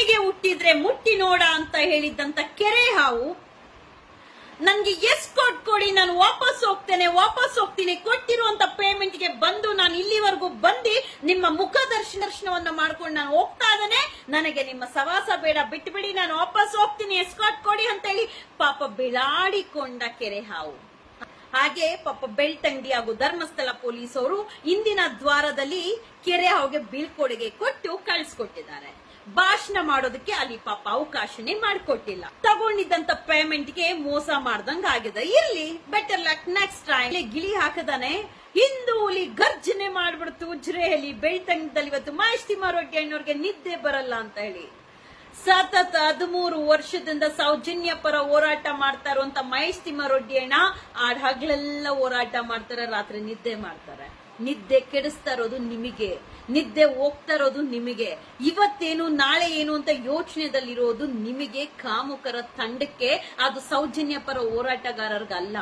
ನಿನಗೆ ಹುಟ್ಟಿದ್ರೆ ಮುಟ್ಟಿ ನೋಡ ಅಂತ ಹೇಳಿದ್ದಂತ ಕೆರೆ ಹಾವು ನನ್ಗೆ ಎಸ್ಕಾರ್ಟ್ ಕೊಡಿ, ನಾನು ವಾಪಸ್ ಹೋಗ್ತೀನಿ, ಕೊಟ್ಟಿರುವಂತ ಪೇಮೆಂಟ್ಗೆ ಬಂದು ನಾನು ಇಲ್ಲಿವರೆಗೂ ಬಂದು ನಿಮ್ಮ ಮುಖ ದರ್ಶನವನ್ನ ಮಾಡ್ಕೊಂಡು ನಾನು ಹೋಗ್ತಾ ಇದ್ದಾನೆ, ನನಗೆ ನಿಮ್ಮ ಸವಾಸ ಬೇಡ, ಬಿಟ್ಬಿಡಿ, ನಾನು ವಾಪಸ್ ಹೋಗ್ತೀನಿ, ಎಸ್ಕಾರ್ಟ್ ಕೊಡಿ ಅಂತ ಹೇಳಿ ಪಾಪ ಬಿಳಾಡಿಕೊಂಡ ಕೆರೆ ಹಾವು. ಹಾಗೆ ಪಾಪ ಬೆಳ್ತಂಗಡಿ ಹಾಗೂ ಧರ್ಮಸ್ಥಳ ಪೊಲೀಸರು ಇಂದಿನ ದ್ವಾರದಲ್ಲಿ ಕೆರೆ ಹಾವಿಗೆ ಬೀಳ್ಕೊಡುಗೆ ಕೊಟ್ಟು ಕಳಿಸ್ಕೊಟ್ಟಿದ್ದಾರೆ. ಭಾಷಣ ಮಾಡೋದಕ್ಕೆ ಅಲ್ಲಿ ಪಾಪ ಅವಕಾಶನೇ ಮಾಡಿಕೊಟ್ಟಿಲ್ಲ. ತಗೊಂಡಿದ್ದಂತ ಪೇಮೆಂಟ್ಗೆ ಮೋಸ ಮಾಡ್ದಂಗ ಆಗಿದೆ. ಇರ್ಲಿ, ಬೆಟರ್ ಲಕ್ ನೆಕ್ಸ್ಟ್ ಟೈಮ್. ಗಿಳಿ ಹಾಕದಾನೆ, ಹಿಂದೂ ಹುಲಿ ಗರ್ಜನೆ ಮಾಡ್ಬಿಡ್ತು ಉಜ್ರೆಯಲ್ಲಿ. ಬೆಳ್ತಂಗದಲ್ಲಿ ಇವತ್ತು ಮಹೇಶ್ ತಿಮ್ಮಾರೆಡ್ಡಿ ಅಣ್ಣವ್ರಿಗೆ ನಿದ್ದೆ ಬರಲ್ಲ ಅಂತ ಹೇಳಿ ಸತತ 13 ವರ್ಷದಿಂದ ಸೌಜನ್ಯ ಪರ ಹೋರಾಟ ಮಾಡ್ತಾ ಇರುವಂತ ಮಹೇಶ್ ತಿಮ್ಮಾರೆಡ್ಡಿ ಅಣ್ಣ ಹಗಲೆಲ್ಲ ಹೋರಾಟ ಮಾಡ್ತಾರೆ, ರಾತ್ರಿ ನಿದ್ದೆ ಮಾಡ್ತಾರೆ. ನಿದ್ದೆ ಕೆಡಿಸ್ತಾ ಇರೋದು ನಿಮಗೆ, ನಿದ್ದೆ ಹೋಗ್ತಾ ಇರೋದು ನಿಮಗೆ, ಇವತ್ತೇನು ನಾಳೆ ಏನು ಅಂತ ಯೋಚನೆದಲ್ಲಿರೋದು ನಿಮಗೆ, ಕಾಮುಕರ ತಂಡಕ್ಕೆ. ಅದು ಸೌಜನ್ಯ ಪರ ಹೋರಾಟಗಾರರಿಗಲ್ಲ.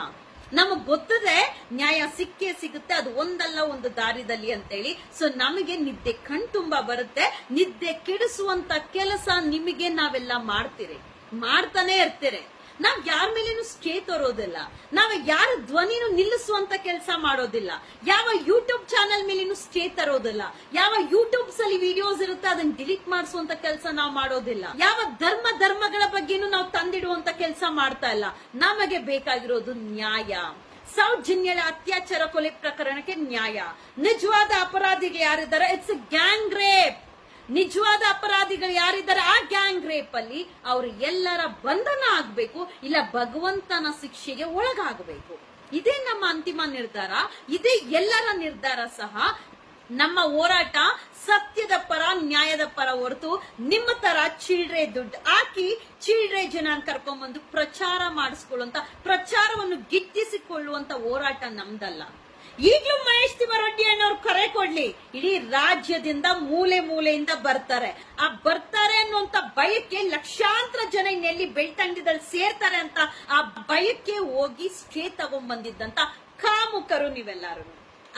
ನಮಗ್ ಗೊತ್ತದೆ ನ್ಯಾಯ ಸಿಕ್ಕೇ ಸಿಗುತ್ತೆ, ಅದು ಒಂದಲ್ಲ ಒಂದು ದಾರಿದಲ್ಲಿ ಅಂತೇಳಿ. ಸೊ ನಮಗೆ ನಿದ್ದೆ ಕಣ್ತುಂಬ ಬರುತ್ತೆ. ನಿದ್ದೆ ಕೆಡಿಸುವಂತ ಕೆಲಸ ನಿಮಗೆ ನಾವೆಲ್ಲ ಮಾಡ್ತಾನೆ ಇರ್ತೀರಿ. ನಾವ್ ಯಾರ ಮೇಲೇನು ಸ್ಟೇ ತರೋದಿಲ್ಲ, ನಾವ್ ಯಾರ ಧ್ವನಿನೂ ನಿಲ್ಲಿಸುವಂತ ಕೆಲಸ ಮಾಡೋದಿಲ್ಲ, ಯಾವ ಯೂಟ್ಯೂಬ್ ಚಾನೆಲ್ ಮೇಲೇನು ಸ್ಟೇ ತರೋದಿಲ್ಲ, ಯಾವ ಯೂಟ್ಯೂಬ್ಸ್ ಅಲ್ಲಿ ವಿಡಿಯೋಸ್ ಇರುತ್ತೆ ಅದನ್ನ ಡಿಲೀಟ್ ಮಾಡಿಸುವಂತ ಕೆಲಸ ನಾವು ಮಾಡೋದಿಲ್ಲ, ಯಾವ ಧರ್ಮಗಳ ಬಗ್ಗೆನೂ ನಾವು ತಂದಿಡುವಂತ ಕೆಲಸ ಮಾಡ್ತಾ ಇಲ್ಲ. ನಮಗೆ ಬೇಕಾಗಿರೋದು ನ್ಯಾಯ. ಸೌಜನ್ಯಳ ಅತ್ಯಾಚಾರ ಕೊಲೆ ಪ್ರಕರಣಕ್ಕೆ ನ್ಯಾಯ. ನಿಜವಾದ ಅಪರಾಧಿಗಳು ಯಾರಿದ್ದಾರೆ, ಇಟ್ಸ್ ಗ್ಯಾಂಗ್ ರೇಪ್. ನಿಜವಾದ ಅಪರಾಧಿಗಳು ಯಾರಿದ್ದಾರೆ ಆ ಗ್ಯಾಂಗ್ ರೇಪ್ ಅಲ್ಲಿ ಅವರು ಎಲ್ಲರ ಬಂಧನ ಆಗ್ಬೇಕು, ಇಲ್ಲ ಭಗವಂತನ ಶಿಕ್ಷೆಗೆ ಒಳಗಾಗಬೇಕು. ಇದೇ ನಮ್ಮ ಅಂತಿಮ ನಿರ್ಧಾರ, ಇದೇ ಎಲ್ಲರ ನಿರ್ಧಾರ ಸಹ. ನಮ್ಮ ಹೋರಾಟ ಸತ್ಯದ ಪರ, ನ್ಯಾಯದ ಪರ ಹೊರತು ನಿಮ್ಮ ತರ ಚಿಲ್ಡ್ರೆ ದುಡ್ಡು ಹಾಕಿ ಚಿಲ್ಡ್ರೆ ಜನ ಕರ್ಕೊಂಡ್ಬಂದು ಪ್ರಚಾರ ಮಾಡಿಸ್ಕೊಳ್ಳುವಂತ, ಪ್ರಚಾರವನ್ನು ಗಿಟ್ಟಿಸಿಕೊಳ್ಳುವಂತ ಹೋರಾಟ ನಮ್ದಲ್ಲ. ಈಗಲೂ ಮಹೇಶ್ ತಿಮ್ಮಾರೆಡ್ಡಿ ಅಣ್ಣವ್ರು ಕರೆ ಕೊಡ್ಲಿ, ಇಡೀ ರಾಜ್ಯದಿಂದ ಮೂಲೆ ಮೂಲೆಯಿಂದ ಬರ್ತಾರೆ ಅನ್ನುವಂತ ಭಯಕ್ಕೆ ಲಕ್ಷಾಂತರ ಜನ ಇನ್ನೆಲ್ಲಿ ಬೆಳ್ತಂಗಡಿದಲ್ಲಿ ಸೇರ್ತಾರೆ ಅಂತ ಆ ಭಯಕ್ಕೆ ಹೋಗಿ ಸ್ಟೇ ತಗೊಂಡ್ಬಂದಿದ್ದಂತ ಕಾಮುಕರು ನೀವೆಲ್ಲರೂ.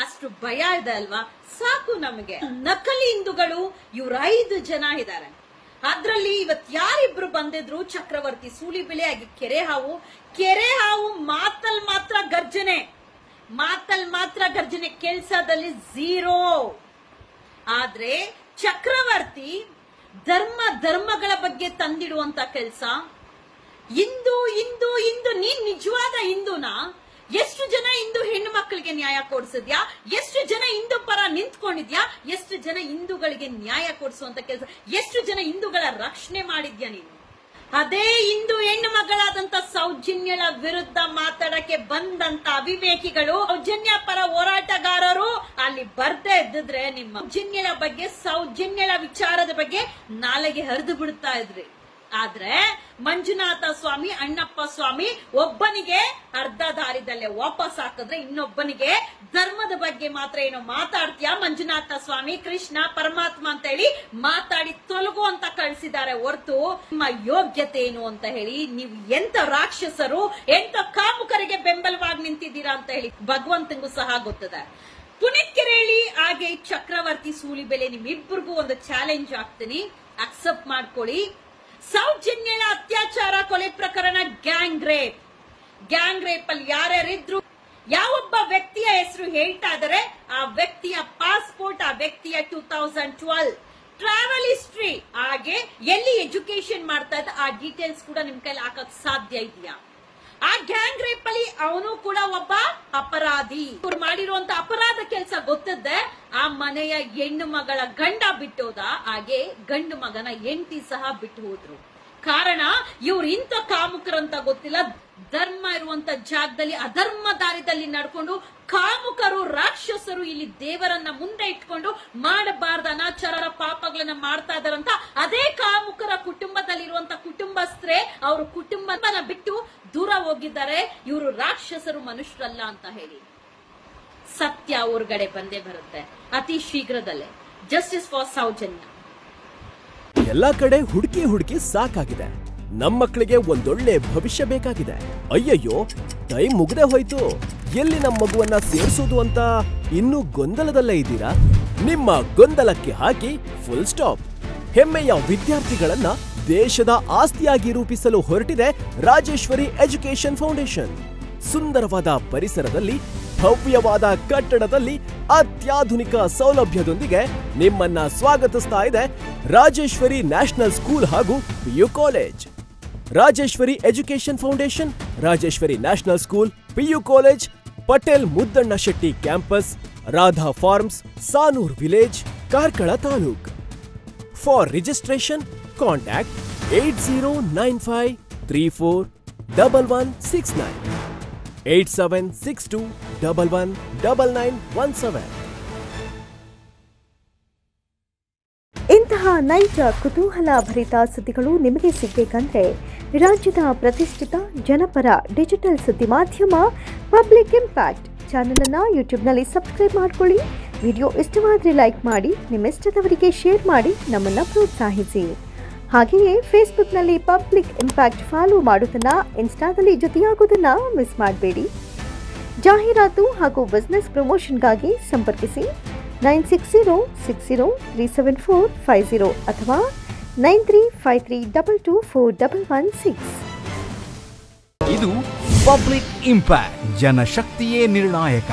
ಅಷ್ಟು ಭಯ ಇದೆ ಅಲ್ವಾ, ಸಾಕು ನಮಗೆ. ನಕಲಿ ಹಿಂದೂಗಳು ಇವ್ರು 5 ಜನ ಇದ್ದಾರೆ. ಅದ್ರಲ್ಲಿ ಇವತ್ ಯಾರಿಬ್ರು ಬಂದಿದ್ರು, ಚಕ್ರವರ್ತಿ ಸೂಲಿಬೆಲೆ ಆಗಿ ಕೆರೆ ಹಾವು ಮಾತಲ್ ಮಾತ್ರ ಗರ್ಜನೆ ಕೆಲಸದಲ್ಲಿ 0. ಆದ್ರೆ ಚಕ್ರವರ್ತಿ ಧರ್ಮಗಳ ಬಗ್ಗೆ ತಂದಿಡುವಂತ ಕೆಲಸ. ಹಿಂದೂ ನೀನ್ ನಿಜವಾದ ಹಿಂದೂನಾ? ಎಷ್ಟು ಜನ ಹಿಂದೂ ಹೆಣ್ಣು ಮಕ್ಕಳಿಗೆ ನ್ಯಾಯ ಕೊಡಿಸಿದ್ಯಾ? ಎಷ್ಟು ಜನ ಹಿಂದೂ ಪರ ನಿಂತ್ಕೊಂಡಿದ್ಯಾ? ಎಷ್ಟು ಜನ ಹಿಂದೂಗಳಿಗೆ ನ್ಯಾಯ ಕೊಡಿಸುವಂತ ಕೆಲಸ, ಎಷ್ಟು ಜನ ಹಿಂದೂಗಳ ರಕ್ಷಣೆ ಮಾಡಿದ್ಯಾ ನೀನು? ಅದೇ ಹಿಂದೂ ಹೆಣ್ಣು ಮಗಳಾದಂತ ಸೌಜನ್ಯಳ ವಿರುದ್ಧ ಮಾತಾಡಕ್ಕೆ ಬಂದಂತ ಅವಿವೇಕಿಗಳು, ಸೌಜನ್ಯ ಪರ ಹೋರಾಟಗಾರರು ಅಲ್ಲಿ ಬರ್ದೇ ಇದ್ದಿದ್ರೆ ನಿಮ್ಮ ಸೌಜನ್ಯಳ ಬಗ್ಗೆ, ಸೌಜನ್ಯಳ ವಿಚಾರದ ಬಗ್ಗೆ ನಾಳೆಗೆ ಹರಿದು ಬಿಡ್ತಾ ಇದ್ರಿ. ಆದ್ರೆ ಮಂಜುನಾಥ ಸ್ವಾಮಿ, ಅಣ್ಣಪ್ಪ ಸ್ವಾಮಿ ಒಬ್ಬನಿಗೆ ಅರ್ಧ ದಾರಿದಲ್ಲೇ ವಾಪಸ್ ಹಾಕಿದ್ರೆ ಇನ್ನೊಬ್ಬನಿಗೆ ಧರ್ಮದ ಬಗ್ಗೆ ಮಾತ್ರ ಏನೋ ಮಾತಾಡ್ತೀಯಾ ಮಂಜುನಾಥ ಸ್ವಾಮಿ, ಕೃಷ್ಣ, ಪರಮಾತ್ಮ ಅಂತ ಹೇಳಿ ಮಾತಾಡಿ ತೊಲಗು ಅಂತ ಕಳಿಸಿದ್ದಾರೆ ಹೊರತು ನಿಮ್ಮ ಯೋಗ್ಯತೆ ಏನು ಅಂತ ಹೇಳಿ, ನೀವು ಎಂತ ರಾಕ್ಷಸರು, ಎಂತ ಕಾಮುಕರಿಗೆ ಬೆಂಬಲವಾಗಿ ನಿಂತಿದ್ದೀರಾ ಅಂತ ಹೇಳಿ ಭಗವಂತನಿಗೂ ಸಹ ಗೊತ್ತದೆ. ಪುನೀತ್ ಕೆರೇಳಿ ಹಾಗೆ ಚಕ್ರವರ್ತಿ ಸೂಲಿಬೆಲೆ ನಿಮ್ಮಿಬ್ಬರಿಗೂ ಒಂದು ಚಾಲೆಂಜ್ ಆಗ್ತೀನಿ, ಅಕ್ಸೆಪ್ಟ್ ಮಾಡ್ಕೊಳ್ಳಿ. ಸೌಜನ್ಯಳ ಅತ್ಯಾಚಾರ ಕೊಲೆ ಪ್ರಕರಣ ಗ್ಯಾಂಗ್ ರೇಪ್ ಅಲ್ಲಿ ಯಾರ್ಯಾರಿದ್ರು, ಯಾವೊಬ್ಬ ವ್ಯಕ್ತಿಯ ಹೆಸರು ಹೇಳ್ತಾ ಇದಾರೆ, ಆ ವ್ಯಕ್ತಿಯ ಪಾಸ್ಪೋರ್ಟ್, ಆ ವ್ಯಕ್ತಿಯ 2012 ಟ್ರಾವೆಲ್ ಹಿಸ್ಟ್ರಿ, ಹಾಗೆ ಎಲ್ಲಿ ಎಜುಕೇಶನ್ ಮಾಡ್ತಾ ಇದ್ದ ಆ ಡೀಟೇಲ್ಸ್ ಕೂಡ ನಿಮ್ ಕೈಲಿ ಹಾಕಕ್ ಸಾಧ್ಯ ಇದೆಯಾ? ಆ ಗ್ಯಾಂಗ್ ರೇಪ್ ಅಲ್ಲಿ ಅವನು ಕೂಡ ಒಬ್ಬ ಅಪರಾಧಿ. ಇವ್ರು ಮಾಡಿರುವಂತ ಅಪರಾಧ ಕೆಲಸ ಗೊತ್ತಿದ್ದೆ ಆ ಮನೆಯ ಹೆಣ್ಣು ಮಗಳ ಗಂಡ ಬಿಟ್ಟೋದ, ಹಾಗೆ ಗಂಡು ಮಗನ ಹೆಂಡತಿ ಸಹ ಬಿಟ್ಟು ಹೋದ್ರು. ಕಾರಣ ಇವ್ರು ಇಂಥ ಕಾಮುಕರಂತ ಗೊತ್ತಿಲ್ಲ, ಧರ್ಮ ಇರುವಂತ ಜಾಗದಲ್ಲಿ ಅಧರ್ಮ ದಾರಿದಲ್ಲಿ ನಡ್ಕೊಂಡು ಕಾಮುಕರು, ರಾಕ್ಷಸರು ಇಲ್ಲಿ ದೇವರನ್ನ ಮುಂದೆ ಇಟ್ಕೊಂಡು ಮಾಡಬಾರ್ದ ಅನಾಚಾರ ಪಾಪಗಳನ್ನ ಮಾಡ್ತಾ ಇದಾರಂತ ಅದೇ ಕಾಮುಕರ ಕುಟುಂಬದಲ್ಲಿರುವಂತ ಕುಟುಂಬಸ್ಥರೇ ಅವ್ರ ಕುಟುಂಬನ ಬಿಟ್ಟು ದೂರ ಹೋಗಿದ್ದಾರೆ. ಇವರು ರಾಕ್ಷಸರು, ಮನುಷ್ಯರಲ್ಲ ಅಂತ ಹೇಳಿ ಸತ್ಯ ಹೊರಗಡೆ ಬಂದೇ ಬರುತ್ತೆ ಅತಿ ಶೀಘ್ರದಲ್ಲೇ. Justice for Soujanya. ಎಲ್ಲಾ ಕಡೆ ಹುಡುಕಿ ಸಾಕಾಗಿದೆ. ನಮ್ಮ ಮಕ್ಕಳಿಗೆ ಒಂದೊಳ್ಳೆ ಭವಿಷ್ಯ ಬೇಕಾಗಿದೆ. ಅಯ್ಯಯ್ಯೋ, ಟೈಮ್ ಮುಗ್ದೇ ಹೋಯ್ತು, ಎಲ್ಲಿ ನಮ್ಮ ಮಗುವನ್ನ ಸೇರಿಸೋದು ಅಂತ ಇನ್ನೂ ಗೊಂದಲದಲ್ಲೇ ಇದ್ದೀರಾ? ನಿಮ್ಮ ಗೊಂದಲಕ್ಕೆ ಹಾಕಿ ಫುಲ್ ಸ್ಟಾಪ್. ಹೆಮ್ಮೆಯ ವಿದ್ಯಾರ್ಥಿಗಳನ್ನ ದೇಶದ ಆಸ್ತಿಯಾಗಿ ರೂಪಿಸಲು ಹೊರಟಿದೆ ರಾಜೇಶ್ವರಿ ಎಜುಕೇಶನ್ ಫೌಂಡೇಶನ್. ಸುಂದರವಾದ ಪರಿಸರದಲ್ಲಿ, ಭವ್ಯವಾದ ಕಟ್ಟಡದಲ್ಲಿ, ಅತ್ಯಾಧುನಿಕ ಸೌಲಭ್ಯದೊಂದಿಗೆ ನಿಮ್ಮನ್ನ ಸ್ವಾಗತಿಸ್ತಾ ಇದೆ ರಾಜೇಶ್ವರಿ ನ್ಯಾಷನಲ್ ಸ್ಕೂಲ್ ಹಾಗೂ PU college. Rajeshwari education foundation, Rajeshwari national school, PU college, Patel Muddanna Shetty campus, Radha farms, Sanoor village, Karkala taluk. For registration contact 8095341169, 8762119917. ಇಂತಹ ನೈಜ ಕುತೂಹಲ ಭರಿತ ಸುದ್ದಿಗಳು ನಿಮಗೆ ಸಿಗಬೇಕಂದ್ರೆ ರಾಜ್ಯದ ಪ್ರತಿಷ್ಠಿತ ಜನಪರ ಡಿಜಿಟಲ್ ಸುದ್ದಿ ಮಾಧ್ಯಮ ಪಬ್ಲಿಕ್ ಇಂಪ್ಯಾಕ್ಟ್ ಚಾನೆಲ್ ಅನ್ನು ಯೂಟ್ಯೂಬ್ನಲ್ಲಿ ಸಬ್ಸ್ಕ್ರೈಬ್ ಮಾಡಿಕೊಳ್ಳಿ. ವಿಡಿಯೋ ಇಷ್ಟವಾದರೆ ಲೈಕ್ ಮಾಡಿ, ನಿಮ್ಮ ಇಷ್ಟದವರಿಗೆ ಶೇರ್ ಮಾಡಿ ನಮ್ಮನ್ನು ಪ್ರೋತ್ಸಾಹಿಸಿ. ಹಾಗೆಯೇ ಫೇಸ್ಬುಕ್ನಲ್ಲಿ ಪಬ್ಲಿಕ್ ಇಂಪ್ಯಾಕ್ಟ್ ಫಾಲೋ ಮಾಡೋದನ್ನ, ಇನ್ಸ್ಟಾದಲ್ಲಿ ಜೊತೆಯಾಗೋದನ್ನ ಮಿಸ್ ಮಾಡಬೇಡಿ. ಜಾಹೀರಾತು ಹಾಗೂ ಬಿಸ್ನೆಸ್ ಪ್ರಮೋಷನ್ಗಾಗಿ ಸಂಪರ್ಕಿಸಿ 9606037450 ಅಥವಾ 9353224116. ಇದು ಪಬ್ಲಿಕ್ ಇಂಪ್ಯಾಕ್ಟ್, ಜನಶಕ್ತಿಯೇ ನಿರ್ಣಾಯಕ.